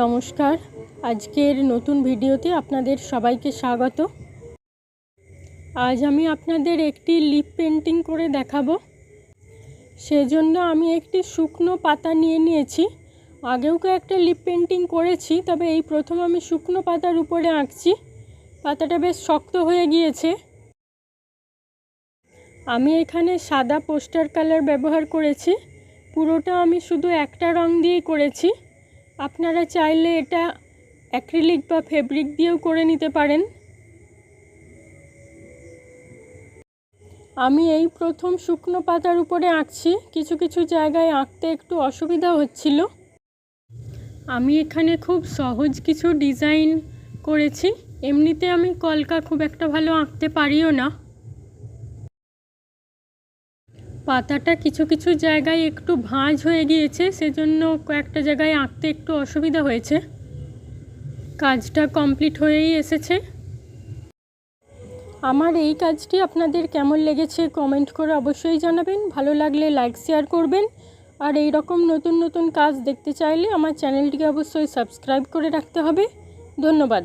নমস্কার, আজকের নতুন ভিডিওতে আপনাদের সবাইকে স্বাগত। আজ আমি আপনাদের একটি লিপ পেন্টিং করে দেখাবো। সেজন্য আমি একটি শুকনো পাতা নিয়ে নিয়েছি। আগেও একটা লিপ পেন্টিং করেছি, তবে এই প্রথম আমি শুকনো পাতার উপরে আঁকছি। পাতাটা বেশ শক্ত হয়ে গিয়েছে। আমি এখানে সাদা পোস্টার কালার ব্যবহার করেছি। পুরোটা আমি শুধু একটা রং দিয়েই করেছি। আপনারা চাইলে এটা অ্যাক্রিলিক বা ফেব্রিক দিয়েও করে নিতে পারেন। আমি এই প্রথম শুকনো পাতার উপরে আঁকছি। কিছু কিছু জায়গায় আঁকতে একটু অসুবিধা হচ্ছিল। আমি এখানে খুব সহজ কিছু ডিজাইন করেছি। এমনিতে আমি কলকা খুব একটা ভালো আঁকতে পারিও না। পাতাটা কিছু কিছু জায়গায় একটু ভাঁজ হয়ে গিয়েছে, সেজন্য কয়েকটা জায়গায় আঁকতে একটু অসুবিধা হয়েছে। কাজটা কমপ্লিট হয়েই এসেছে। আমার এই কাজটি আপনাদের কেমন লেগেছে কমেন্ট করে অবশ্যই জানাবেন। ভালো লাগলে লাইক শেয়ার করবেন। আর এই রকম নতুন নতুন কাজ দেখতে চাইলে আমার চ্যানেলটিকে অবশ্যই সাবস্ক্রাইব করে রাখতে হবে। ধন্যবাদ।